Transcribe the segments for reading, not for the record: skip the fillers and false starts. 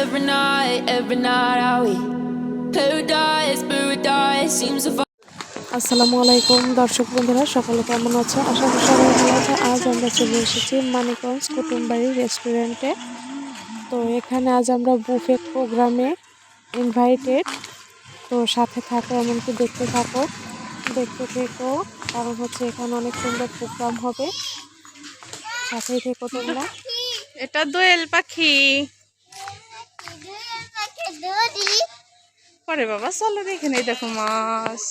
every night are we paradise seems to আসসালামু আলাইকুম দর্শক বন্ধুরা, সকলে কেমন আছো? আশা করি সবাই ভালো আছে। আজ আমরা চলে এসেছি মানিকগঞ্জ কুটুমবাড়ি রেস্টুরেন্টে। তো এখানে আজ আমরা বুফে প্রোগ্রামে ইনভাইটেড। তো সাথে থাকো, এমনকি দেখতে থাকো, দেখতে থেকো, কারণ হচ্ছে এখানে অনেক সুন্দর প্রোগ্রাম হবে। সাথেই থেকো তোমরা। এটা দোয়েল পাখি। পরে বাবা চলো দেখে নেই, দেখো মাছ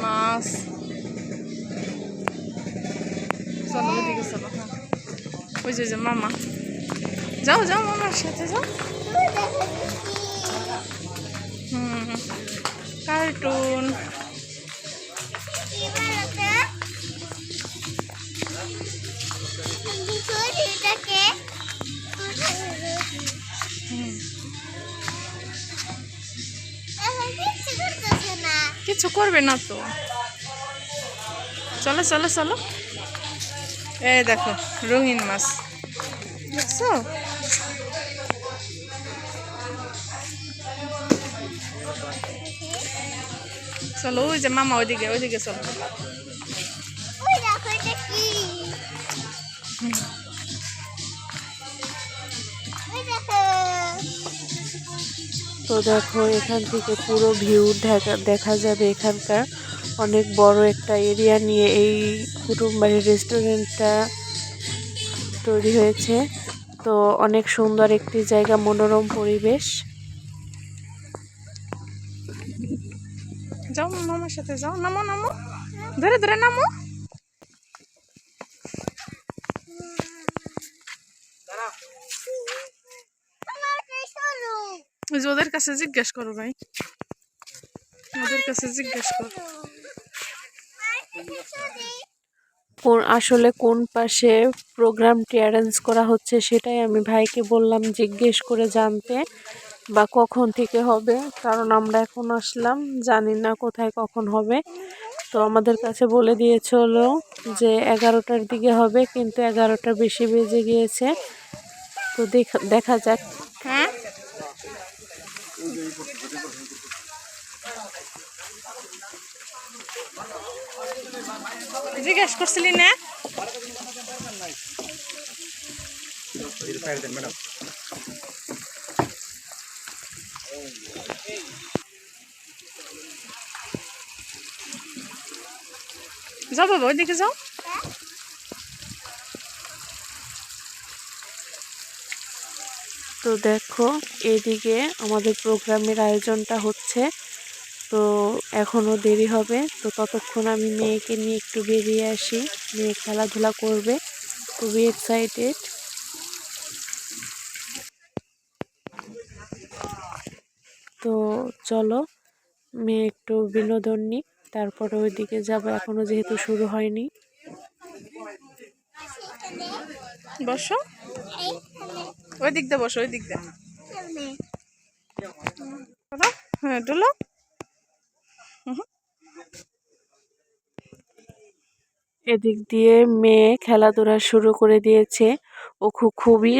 মাছ। চলো ওইদিকে চলো। হ্যাঁ, ওই যে মামা, যাও যাও মামার সাথে যাও। কার্টুন। কিছু করবে না তো, চলো চলো চলো। এই দেখো রঙিন মাছ দেখছো? চলো ওই যে মামা, ওইদিকে ওইদিকে চলো। তো দেখো এখান থেকে পুরো ভিউ দেখা যাবে। এখানকার অনেক বড় একটা এরিয়া নিয়ে এই কুটুমবাড়ি রেস্টুরেন্টটা তৈরি হয়েছে। তো অনেক সুন্দর একটি জায়গা, মনোরম পরিবেশ। যাও মামার সাথে যাও, নামো নামো, ধরে ধরে নামো। ওদের কাছে জিজ্ঞেস করো ভাই, ওদের কাছে জিজ্ঞেস করো। আসলে কোন পাশে প্রোগ্রামটি অ্যারেঞ্জ করা হচ্ছে সেটাই আমি ভাইকে বললাম জিজ্ঞেস করে জানতে, বা কখন থেকে হবে, কারণ আমরা এখন আসলাম, জানি না কোথায় কখন হবে। তো আমাদের কাছে বলে দিয়েছে হলো যে 11টার দিকে হবে, কিন্তু 11টার বেশি বেজে গিয়েছে। তো দেখা যাক। হ্যাঁ জিজ্ঞেস করছিলি না? যাও বাবা ওইদিকে যাও। তো দেখো এদিকে আমাদের প্রোগ্রামের আয়োজনটা হচ্ছে। তো এখনও দেরি হবে, তো ততক্ষণ আমি মেয়েকে নিয়ে একটু বেরিয়ে আসি। মেয়ে খেলাধুলা করবে, খুবই এক্সাইটেড। তো চলো মেয়ে একটু বিনোদন নিক, তারপরে ওইদিকে যাবো, এখনো যেহেতু শুরু হয়নি। বসো ওই দিক দিয়ে, বসো ওই দিক দিয়ে। হ্যাঁ ডুলো। এদিক দিয়ে মেয়ে খেলাধুলা শুরু করে দিয়েছে। ও খুবই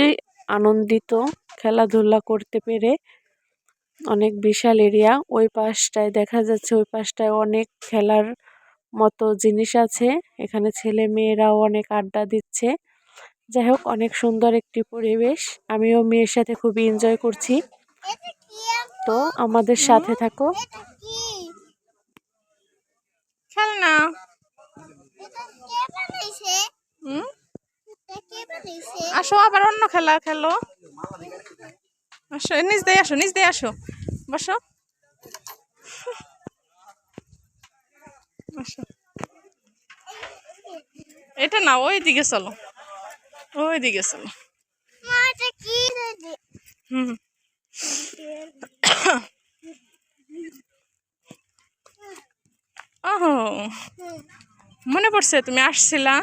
আনন্দিত খেলাধুলা করতে পেরে। অনেক বিশাল এরিয়া, ওই পাশটায় দেখা যাচ্ছে, ওই পাশটায় অনেক খেলার মতো জিনিস আছে। এখানে ছেলে মেয়েরাও অনেক আড্ডা দিচ্ছে। যাই হোক, অনেক সুন্দর একটি পরিবেশ। আমিও মেয়ের সাথে খুবই এনজয় করছি। তো আমাদের সাথে থাকো। খেলনা। আসো আবার অন্য খেলা খেলো। আসো নিচ দিয়ে আসো, নিচ দিয়ে আসো, বসো। আসো, এটা না, ওই দিকে চলো, ওই দিকে চলো। হুম ওহো, মনে পড়ছে তুমি আসছিলা।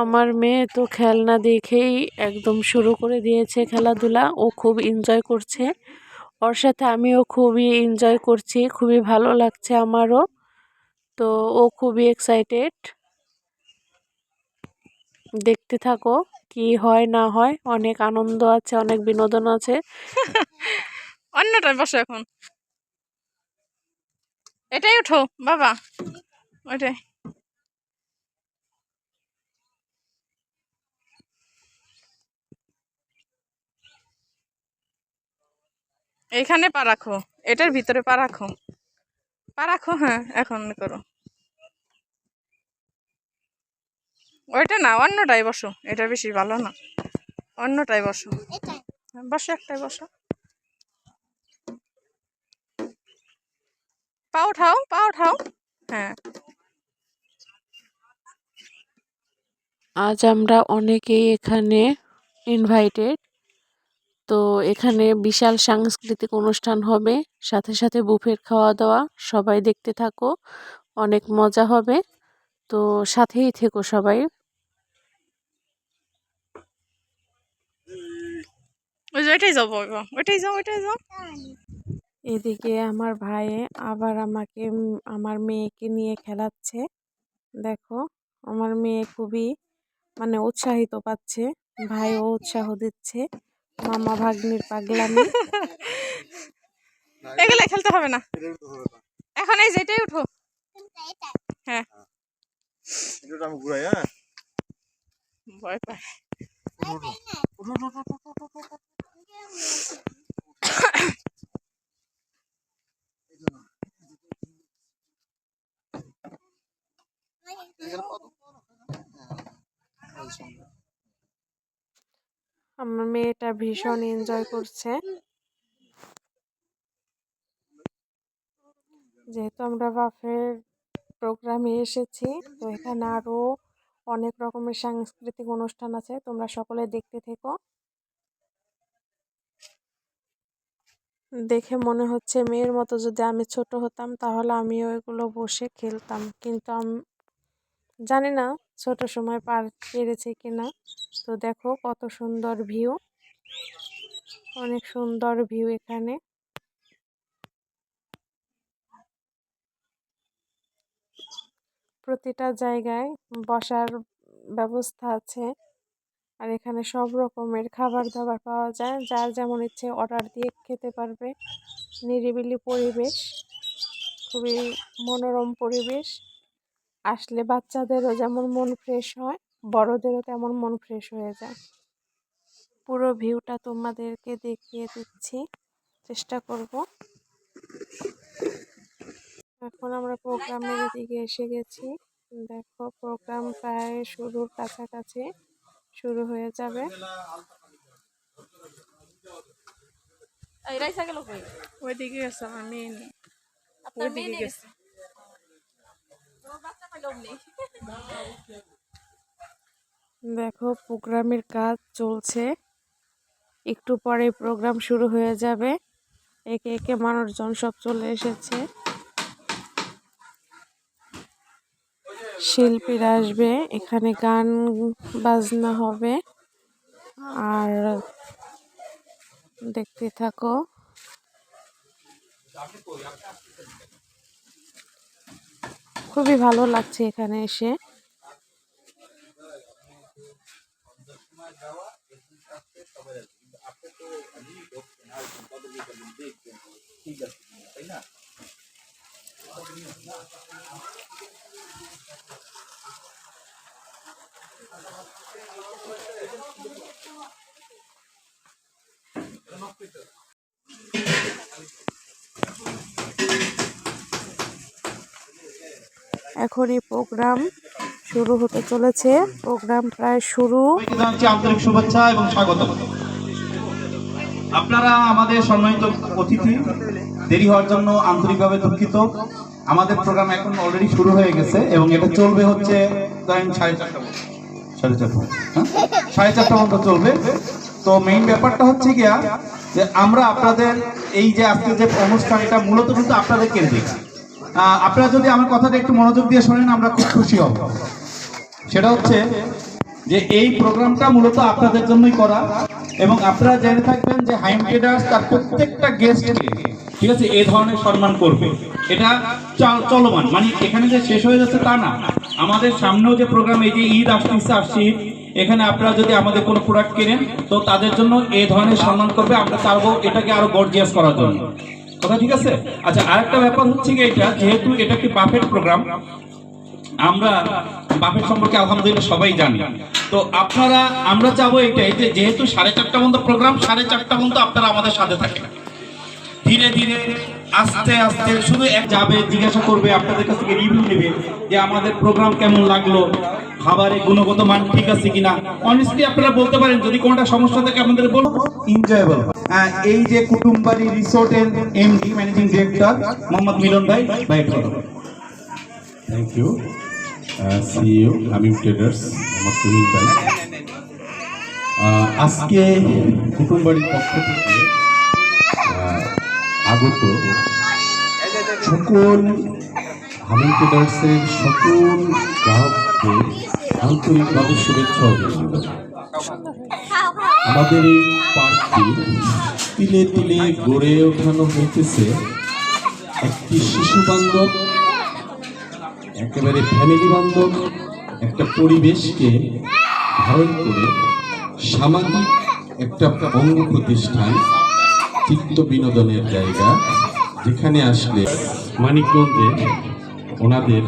আমার মেয়ে তো খেলনা দেখেই একদম শুরু করে দিয়েছে খেলাধুলা। ও খুব এনজয় করছে, ওর সাথে আমিও খুবই এনজয় করছি, খুবই ভালো লাগছে আমারও। তো ও খুবই এক্সাইটেড, দেখতে থাকো। কি হয় না হয়, অনেক আনন্দ আছে, অনেক বিনোদন আছে। অন্যটায় বসো এখন। এটাই উঠো বাবা, ওইটাই। এইখানে পা রাখো, এটার ভিতরে পা রাখো, পা রাখো। হ্যাঁ, এখন করো। ওইটা না, অন্যটাই বসো, এটা বেশি ভালো না। অন্যটাই বসো, বসো, একটাই বসো। পা উঠাও, পা উঠাও। হ্যাঁ, আজ আমরা অনেকেই এখানে ইনভাইটেড। তো এখানে বিশাল সাংস্কৃতিক অনুষ্ঠান হবে, সাথে সাথে বুফের খাওয়া দাওয়া। সবাই দেখতে থাকো, অনেক মজা হবে। তো সাথেই থেকো সবাই। ওই যে ওইটাই যাও বাবা, ওইটাই যাও, ওইটাই যাও। এদিকে আমার ভাই আবার আমাকে আমার মেয়েকে নিয়ে খেলাচ্ছে। দেখো, আমার মেয়ে খুবই মানে উৎসাহিত পাচ্ছে, ভাইও উৎসাহ দিচ্ছে। মামা ভাগ্নির পাগলামি। এগুলা খেলতে হবে না এখন, এই যেটাই উঠো। হ্যাঁ, আমি ঘুরাই। হ্যাঁ, ভয় পায়। আমার মেয়েটা ভীষণ এনজয় করছে। যেহেতু আমরা বাফের প্রোগ্রামে এসেছি, তো এখানে আরো অনেক রকমের সাংস্কৃতিক অনুষ্ঠান আছে, তোমরা সকলে দেখতে থেকো। দেখে মনে হচ্ছে মেয়ের মতো যদি আমি ছোট হতাম তাহলে আমিও এগুলো বসে খেলতাম, কিন্তু আমি জানি না ছোট সময় পেরেছি কিনা। তো দেখো কত সুন্দর ভিউ, অনেক সুন্দর ভিউ এখানে। প্রতিটা জায়গায় বসার ব্যবস্থা আছে, আর এখানে সব রকমের খাবার দাবার পাওয়া যায়, যার যেমন ইচ্ছে অর্ডার দিয়ে খেতে পারবে। নিরিবিলি পরিবেশ, খুবই মনোরম পরিবেশ। আসলে বাচ্চাদেরও যেমন মন ফ্রেশ হয়, বড়দেরও তেমন মন ফ্রেশ হয়ে যায়। পুরো ভিউটা তোমাদেরকে দেখিয়ে দিচ্ছি, চেষ্টা করব। এখন আমরা প্রোগ্রামের দিকে এসে গেছি। দেখো, প্রোগ্রাম প্রায় শুরুর কাছাকাছি, শুরু হয়ে যাবে। ওইদিকে গেছে আমার মেয়ে নিয়ে, ওইদিকে গেছে। দেখো, প্রোগ্রামের কাজ চলছে, একটু পরে প্রোগ্রাম শুরু হয়ে যাবে। একে একে মানুষজন সব চলে এসেছে, শিল্পীরা আসবে, এখানে গান বাজনা হবে। আর দেখতে থাকো। খুবই ভালো লাগছে এখানে এসে। এখনই প্রোগ্রাম শুরু হতে চলেছে, প্রোগ্রাম প্রায় শুরু। জানাচ্ছি আন্তরিক শুভেচ্ছা এবং স্বাগত। আপনারা আমাদের সম্মানিত অতিথি, দেরি হওয়ার জন্য আন্তরিকভাবে দুঃখিত। আমাদের প্রোগ্রাম এখন অলরেডি শুরু হয়ে গেছে এবং এটা চলবে হচ্ছে ধরেন 4:30 পর্যন্ত চলবে। তো মেইন ব্যাপারটা হচ্ছে গিয়া যে আমরা আপনাদের এই যে আজকে যে অনুষ্ঠান, এটা মূলত কিন্তু আপনাদের কেন্দ্রিক। আপনারা যদি আমার কথাটা একটু মনোযোগ দিয়ে শোনেন, আমরা খুব খুশি হব। সেটা হচ্ছে যে এই প্রোগ্রামটা মূলত আপনাদের জন্যই করা, এবং আপনারা জেনে থাকবেন যে হাইম ট্রেডার্স তার প্রত্যেকটা গেস্টকে, ঠিক আছে, এই ধরনের সম্মান করবে। এটা চলমান, মানে এখানে যে শেষ হয়ে যাচ্ছে তা না। আমাদের সামনেও যে প্রোগ্রাম, এই যে ঈদ আসছে, এখানে আপনারা যদি আমাদের কোনো প্রোডাক্ট কেনেন তো তাদের জন্য এই ধরনের সম্মান করবে। আমরা চাইবো এটাকে আরো গর্জিয়াস করার জন্য। কথা ঠিক আছে? আচ্ছা, আরেকটা ব্যাপার হচ্ছে কি, এটা যেহেতু এটা একটি বাফেট প্রোগ্রাম, আমরা বাফেট সম্পর্কে আলহামদুলিল্লাহ সবাই জানি। তো আপনারা, আমরা চাবো এটাই যে যেহেতু 4:30 পর্যন্ত প্রোগ্রাম, 4:30 পর্যন্ত আপনারা আমাদের সাথে থাকেন। ধীরে ধীরে আস্তে আস্তে শুধু এক যাবে, জিজ্ঞাসা করবে, আপনাদের কাছ থেকে রিভিউ নেবে যে আমাদের প্রোগ্রাম কেমন লাগলো, খাবারের গুণগত মান ঠিক আছে কিনা। অনেস্টলি আপনারা বলতে পারেন, যদি কোনটা সমস্যা থাকে আপনাদের বলবো। এনজয়েবল। এই যে কুটুমবাড়ি রিসোর্টের MD managing director Mohammad Milan ভাই, thank you. CEO Hamim traders Mohammad Tuhin ভাই। আজকে কুটুমবাড়ির পক্ষ থেকে আগত সকল হামিম ট্রেডার্সের সকল গ্রাহকদের আন্তরিকভাবে শুভেচ্ছা ও অভিনন্দন। আমাদের এই পার্কটি তিলে তিলে গড়ে ওঠানো হইতেছে একটি শিশু বান্ধব, একেবারে ফ্যামিলি বান্ধব একটা পরিবেশকে ধারণ করে সামাজিক একটা অঙ্গ প্রতিষ্ঠান, চিত্ত বিনোদনের জায়গা, যেখানে আসলে মানিকগঞ্জে ওনাদের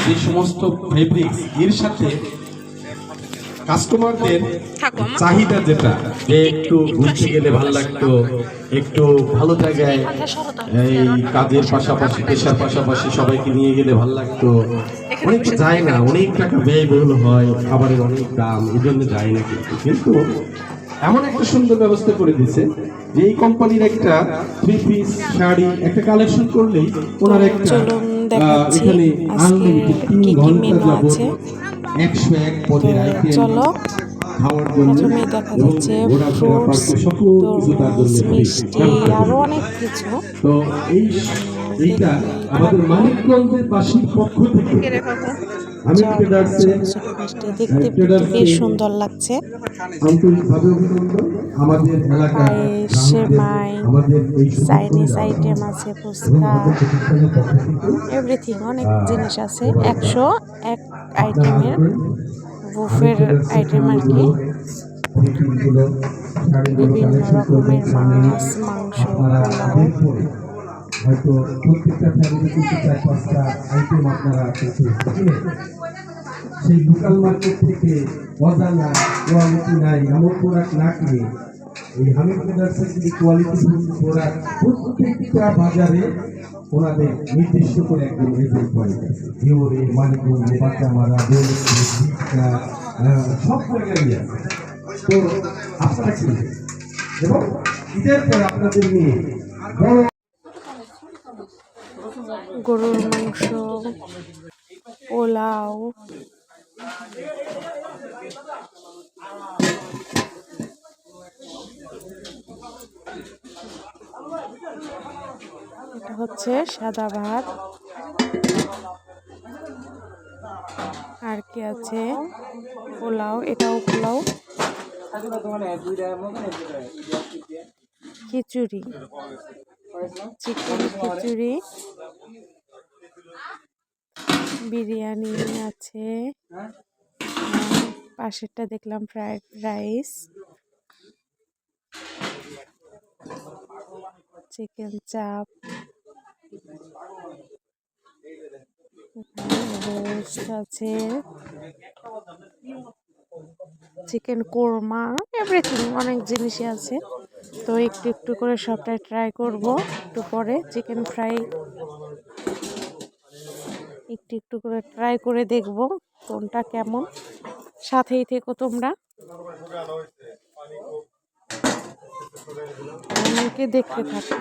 যে সমস্ত ফেব্রিক্স, এর সাথে কাস্টমারদের চাহিদা যেটা, যে একটু ঘুরতে গেলে ভালো লাগতো, একটু ভালো জায়গায় এই কাজের পাশাপাশি, পেশার পাশাপাশি সবাইকে নিয়ে গেলে ভালো লাগতো। অনেক যায় না, অনেক টাকা ব্যয়বহুল হয়, খাবারের অনেক দাম, এই জন্য যায় না। কিন্তু এমন একটা সুন্দর ব্যবস্থা করে দিয়েছে যে এই কোম্পানির একটা 3 পিস শাড়ি একটা কালেকশন করলেই ওনার একটা এখানে আনলিমিটেড 3 ঘন্টা যাবত 101 পদের আইটেম খাওয়ার জন্য, প্রথমেই দেখা যাচ্ছে ফ্রুটস, তরমুজ, মিষ্টি, আরো অনেক কিছু। তো এইটা আমাদের মানিকগঞ্জের বাসীর পক্ষ থেকে আমি ট্রেডার্সের দেখতে কি সুন্দর লাগছে। আন্তরিকভাবে অভিনন্দন। আমাদের এলাকার সেমাই, চাইনিজ আইটেম আছে, ফুচকা, এভরিথিং, অনেক জিনিস আছে। 101 আইটেমের বুফের আইটেম আর কি। বিভিন্ন রকমের মাছ, মাংস, পোলাও। হয়তো প্রত্যেকটা ফ্যামিলি কিন্তু 4-5টা আইটেম আপনারা সেই লোকাল মার্কেট থেকে অজানা কোয়ালিটি নাই এমন প্রোডাক্ট না কিনে এই হামিম ট্রেডার্সের যদি কোয়ালিটি প্রোডাক্ট প্রত্যেকটা বাজারে ওনাদের নির্দিষ্ট করে একদম এজেন্ট পয়েন্ট আছে। ভিওরে, মানিকগঞ্জে, বাচ্চামারা, সব জায়গায় আছে। তো আপনারা কি এবং ঈদের পর আপনাদের নিয়ে বড় গরুর মাংস, পোলাও, এটা হচ্ছে সাদা ভাত, আর কি আছে পোলাও, এটাও পোলাও, খিচুড়ি, চিকেন খিচুড়ি, বিরিয়ানি আছে, পাশেরটা দেখলাম ফ্রাইড রাইস, চিকেন চাপ, রোস্ট আছে, চিকেন কোরমা, এভরিথিং, অনেক জিনিসই আছে। তো একটু একটু করে সবটাই ট্রাই করব একটু পরে। চিকেন ফ্রাই একটু একটু করে ট্রাই করে দেখব কোনটা কেমন। সাথেই থেকো তোমরা, আমাকে দেখতে থাকো।